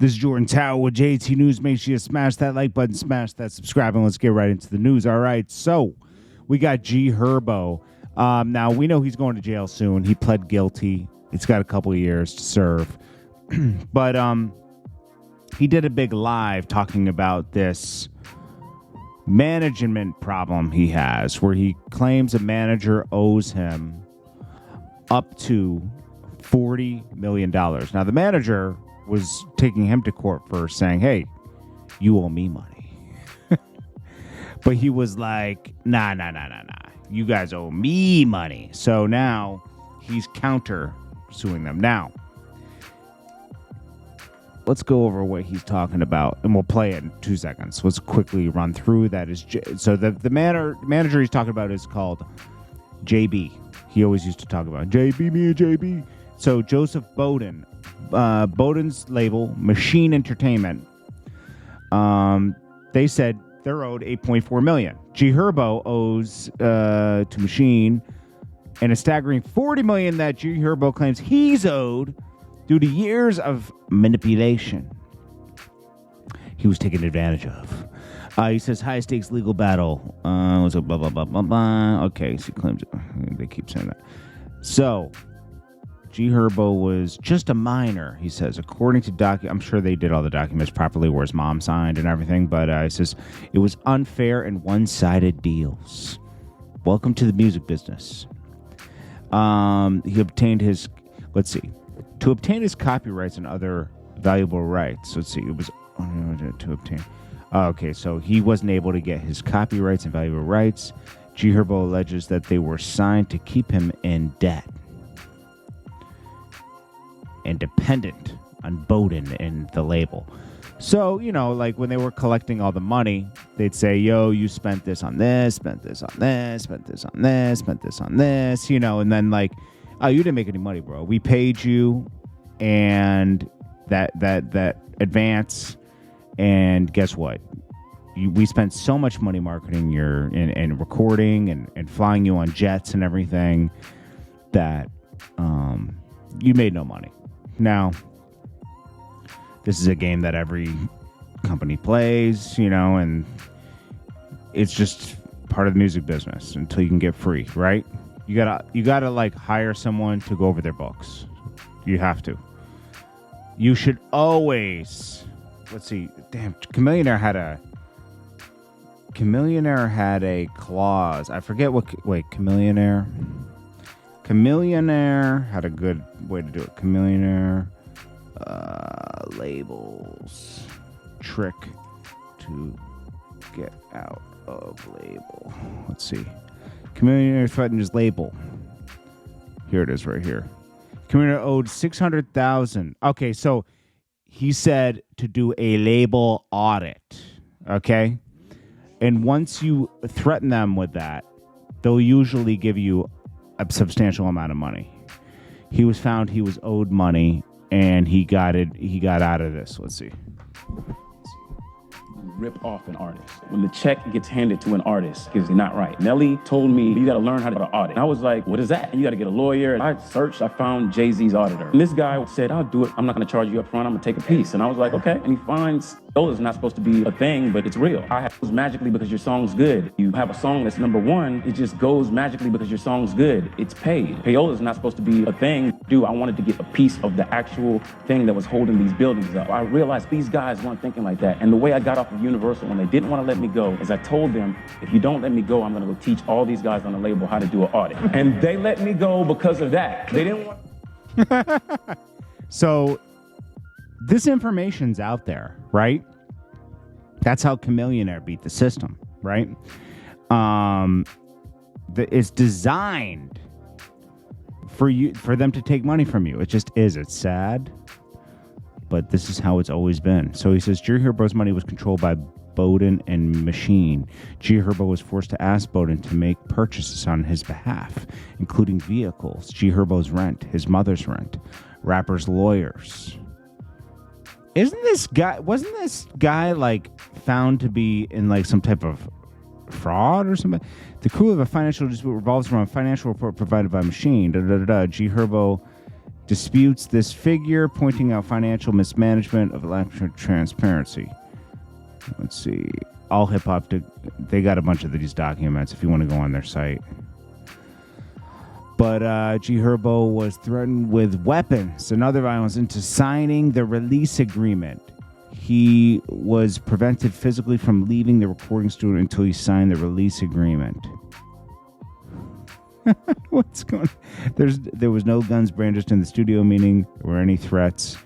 This is Jordan Tower with JT News. Make sure you smash that like button, smash that subscribe, and let's get right into the news. All right, so we got Herbo. Now, we know he's going to jail soon. He pled guilty. He's got a couple of years to serve. But he did a big live talking about this management problem he has, where he claims a manager owes him up to $40 million. Now, the manager was taking him to court for saying, hey, you owe me money. But he was like, nah. You guys owe me money. So now he's counter suing them. Now, let's go over what he's talking about, and we'll play it in 2 seconds. Let's quickly run through that. So the manager he's talking about is called JB. He always used to talk about JB, me and JB. So Joseph Bowden, Bowden's label, Machine Entertainment, they said they're owed $8.4 million. Herbo owes to Machine and a staggering $40 million that Herbo claims he's owed due to years of manipulation he was taken advantage of. He says high stakes legal battle. Was a blah blah blah blah blah. Okay, so he claims it. They keep saying that. So Herbo was just a minor, he says, according to I'm sure they did all the documents properly where his mom signed and everything, but he says it was unfair and one-sided deals. Welcome to the music business. He obtained his, to obtain his copyrights and other valuable rights. Let's see, it was to obtain. Okay, so he wasn't able to get his copyrights and valuable rights. Herbo alleges that they were signed to keep him in debt and dependent on Bowden and the label. So, like when they were collecting all the money, they'd say, yo, you spent this on this, spent this on this, spent this on this, spent this on this, and then like, oh, you didn't make any money, bro. We paid you and that advance, and guess what? We spent so much money marketing and recording and flying you on jets and everything that you made no money. Now, this is a game that every company plays, and it's just part of the music business until you can get free, right? You gotta like hire someone to go over their books. You have to. You should always. Let's see. Damn, Chameleonaire had a clause. I forget what. Wait, Chameleonaire had a good way to do it. Chameleonaire labels trick to get out of label. Let's see. Chameleonaire threatened his label. Here it is, right here. Chameleonaire owed $600,000. Okay, so he said to do a label audit. Okay, and once you threaten them with that, they'll usually give you a substantial amount of money. He was found he was owed money, and he got out of this. Let's see. Rip off an artist. When the check gets handed to an artist, it's not right. Nelly told me, you got to learn how to audit. And I was like, what is that? And you got to get a lawyer. I searched, I found Jay-Z's auditor. And this guy said, I'll do it. I'm not going to charge you up front. I'm going to take a piece. And I was like, okay. And he finds, payola is not supposed to be a thing, but it's real. It was magically because your song's good. You have a song that's number one, it just goes magically because your song's good. It's paid. Payola is not supposed to be a thing. I wanted to get a piece of the actual thing that was holding these buildings up. I realized these guys weren't thinking like that. And the way I got off of Universal when they didn't want to let me go is I told them, if you don't let me go, I'm going to go teach all these guys on the label how to do an audit. And they let me go because of that. They didn't want. So this information's out there, right? That's how Chameleonaire beat the system, right? It's designed for them to take money from you. It just is. It's sad, but this is how it's always been. So he says Herbo's money was controlled by Bowden and Machine. Herbo was forced to ask Bowden to make purchases on his behalf, including vehicles, Herbo's rent, his mother's rent, rappers' lawyers. Wasn't this guy like found to be in like some type of fraud or something? The clue of a financial dispute revolves around a financial report provided by Machine. Herbo disputes this figure, pointing out financial mismanagement of lack of transparency. Let's see. All Hip Hop, they got a bunch of these documents if you want to go on their site. But G Herbo was threatened with weapons and other violence into signing the release agreement. He was prevented physically from leaving the recording studio until he signed the release agreement. What's going on? There was no guns brandished in the studio, meaning there were any threats.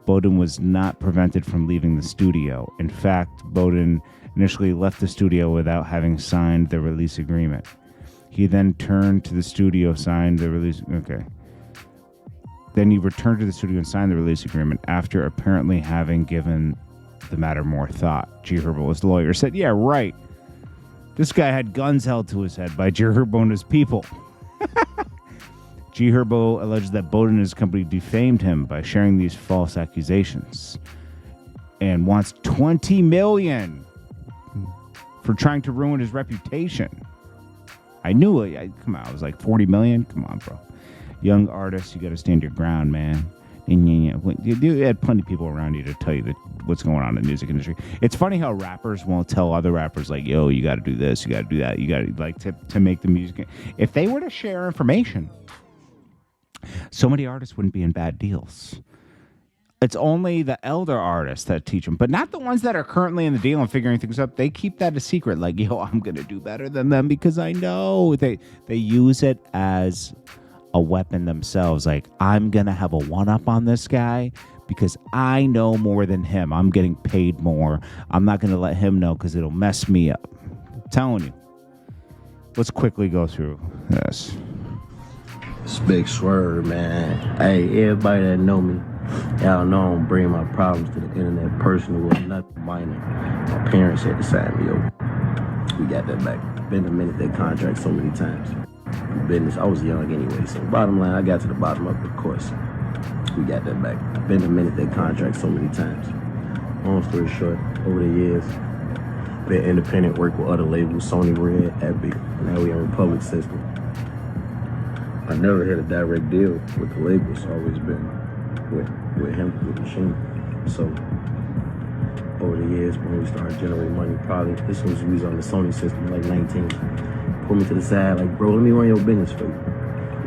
Bowden was not prevented from leaving the studio. In fact, Bowden initially left the studio without having signed the release agreement. He then turned to the studio, signed the release. Okay. Then he returned to the studio and signed the release agreement after apparently having given the matter more thought. G Herbo, his lawyer, said, "Yeah, right. This guy had guns held to his head by G Herbo and his people." G Herbo alleged that Bowden and his company defamed him by sharing these false accusations and wants $20 million for trying to ruin his reputation. I knew it. Come on, it was like $40 million. Come on, bro. Young artists, you got to stand your ground, man. You had plenty of people around you to tell you what's going on in the music industry. It's funny how rappers won't tell other rappers, like, yo, you got to do this, you got to do that, you got to, like, to make the music. If they were to share information, so many artists wouldn't be in bad deals. It's only the elder artists that teach them, but not the ones that are currently in the deal and figuring things up. They keep that a secret. Like, yo, I'm going to do better than them because I know. They use it as a weapon themselves. Like, I'm going to have a one-up on this guy because I know more than him. I'm getting paid more. I'm not going to let him know because it'll mess me up. I'm telling you. Let's quickly go through this. It's Big Swerve, man. Hey, everybody that know me, y'all know I don't bring my problems to the internet personal or nothing minor. My parents had to sign me over. We got that back. Been amended that contract so many times. Business, I was young anyway, so bottom line, I got to the bottom of it, of course. We got that back. Been amended that contract so many times. Long story short, over the years, been independent, worked with other labels, Sony Red, Epic, now we on Republic System. I never had a direct deal with the label. It's always been with him, with Machine. So over the years, when we started generating money, probably this was we was on the Sony system, like 19. Pulled me to the side, like, bro, let me run your business for you.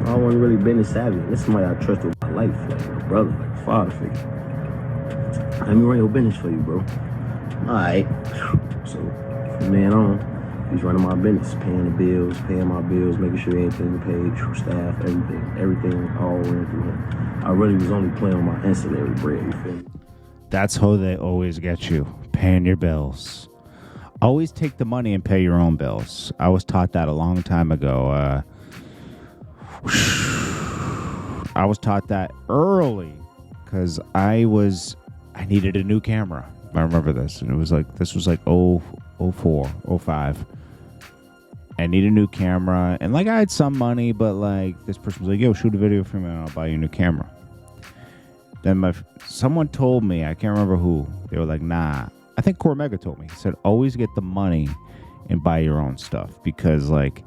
I wasn't really business savvy. This is somebody I trusted with my life, like my brother, like a father figure. Let me run your business for you, bro. All right. So from then on, he's running my business, paying my bills, making sure everything paid, true staff, everything all ran through him. I really was only playing on my ancillary bread, you feel me? That's how they always get you, paying your bills. Always take the money and pay your own bills. I was taught that a long time ago. I was taught that early because I needed a new camera. I remember this, and this was like 04, 05. I need a new camera, and like I had some money, but like this person was like, yo, shoot a video for me and I'll buy you a new camera. Then someone told me, I can't remember who, they were like, nah, I think Cormega told me. He said, always get the money and buy your own stuff, because like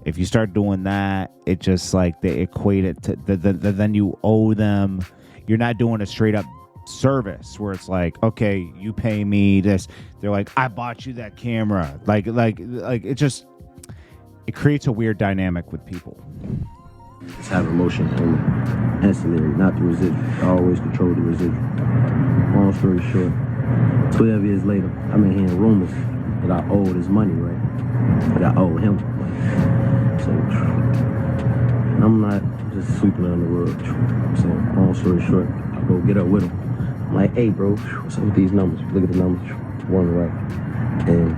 if you start doing that, it just like they equate it to then you owe them. You're not doing a straight up service where it's like, okay, you pay me this. They're like, I bought you that camera. Like it just, it creates a weird dynamic with people. Just have emotion only, ancillary, not the residual. I always control the residual. Long story short, 12 years later, I'm in hearing rumors that I owed his money, right? That I owe him money. So, and I'm not just sweeping it under the rug. So, long story short, I go get up with him. I'm like, hey, bro, what's up with these numbers? Look at the numbers, one right. And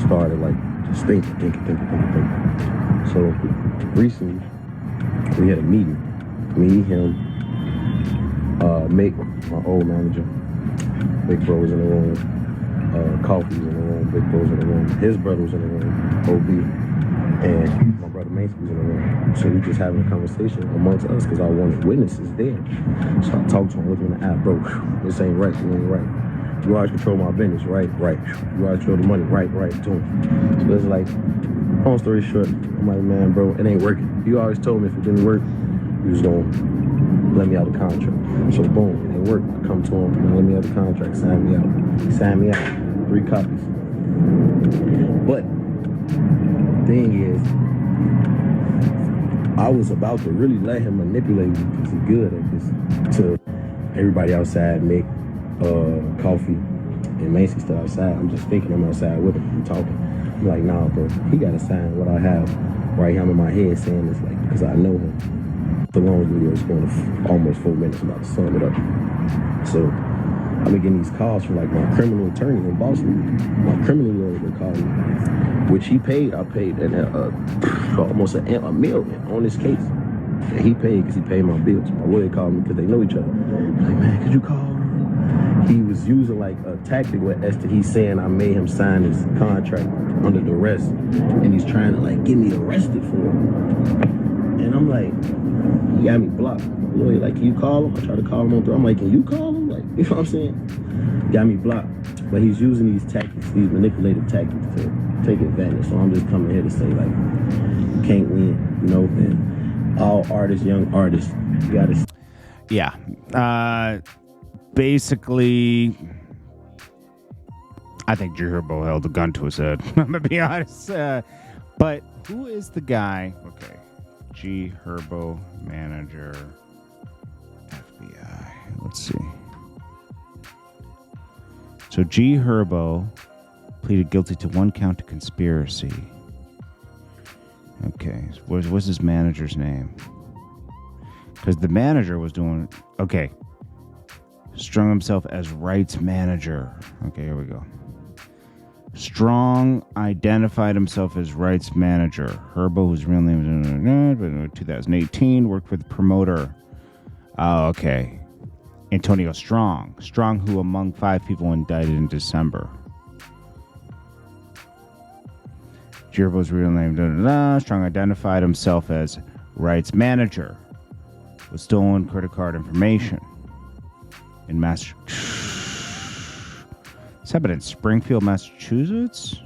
started like just thinking. So, recently, we had a meeting. Me, him, Mick, my old manager. Big Bro was in the room. Coffee was in the room. Big Bro was in the room. His brother was in the room. OB. And my brother Mason was in the room. So we just having a conversation amongst us because I wanted witnesses there. So I talked to him, looking in the eye, bro, this ain't right. You ain't right. You always control my business, right? Right. You always control the money, right? To him. So it's like, long story short, I'm like, man, bro, it ain't working. You always told me if it didn't work, you was going to let me out of the contract. So boom, it worked. I come to him, man, let me out of the contract, sign me out. He signed me out, 3 copies. But thing is, I was about to really let him manipulate me because he's good at this. To everybody outside, Mick, Coffee, and Macy still outside. I'm just thinking I'm outside with him. I'm talking. I'm like, nah, bro, he got to sign what I have right here in my head saying this, like, because I know him. The long video is going to almost 4 minutes. I'm about to sum it up. So I've been getting these calls from like my criminal attorney in Boston. My criminal lawyer been calling me, which he paid. I paid almost a million on this case. And he paid because he paid my bills. My lawyer called me because they know each other. Like, man, could you call him? He was using like a tactic with Esther. He's saying I made him sign his contract under duress, and he's trying to like get me arrested for it. And I'm like, he got me blocked. My lawyer like, can you call him? I try to call him on through. I'm like, can you call him? Like, you know what I'm saying? Got me blocked. But he's using these tactics, these manipulative tactics to take advantage. So I'm just coming here to say like, can't win, you know? And all artists, young artists, you gotta. Yeah. Basically, I think Herbo held a gun to his head. I'm gonna be honest. But who is the guy? Okay. G. Herbo, manager, FBI. Let's see. So G. Herbo pleaded guilty to 1 count of conspiracy. Okay. What's his manager's name? Because the manager was doing... Okay. Strong himself as rights manager. Okay, here we go. Strong identified himself as rights manager. Herbo, whose real name is 2018, worked with promoter. Oh, okay. Antonio Strong. Strong, who among 5 people indicted in December. Herbo's real name. Strong identified himself as rights manager with stolen credit card information in Massachusetts. This happened in Springfield, Massachusetts?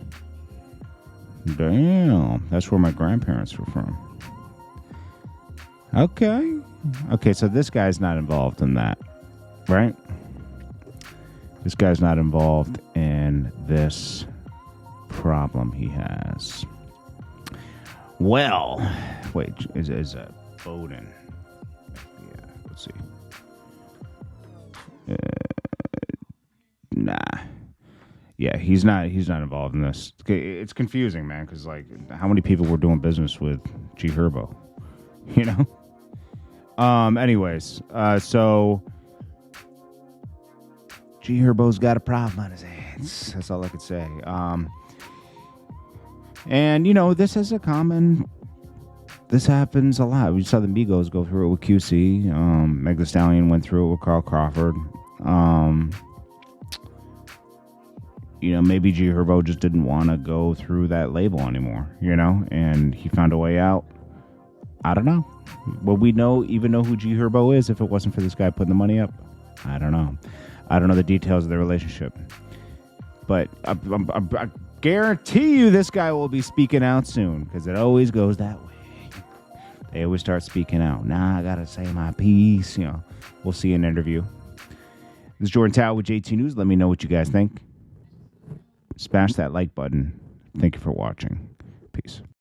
Damn. That's where my grandparents were from. Okay. Okay, so this guy's not involved in that, right? This guy's not involved in this problem he has. Well, wait, is Bowden? Yeah, let's see. Nah. Yeah, he's not involved in this. It's confusing, man, because like, how many people were doing business with G. Herbo? You know. Anyways, so G. Herbo's got a problem on his hands. That's all I could say. And you know, this happens a lot. We saw the Migos go through it with QC. Meg Thee Stallion went through it with Carl Crawford. You know, maybe G. Herbo just didn't want to go through that label anymore, you know, and he found a way out. I don't know. Would we even know who G. Herbo is if it wasn't for this guy putting the money up? I don't know. I don't know the details of the relationship. But I guarantee you this guy will be speaking out soon, because it always goes that way. They always start speaking out. Nah, I got to say my piece. You know, we'll see an interview. This is Jordan Tower with JT News. Let me know what you guys think. Smash that like button. Thank you for watching. Peace.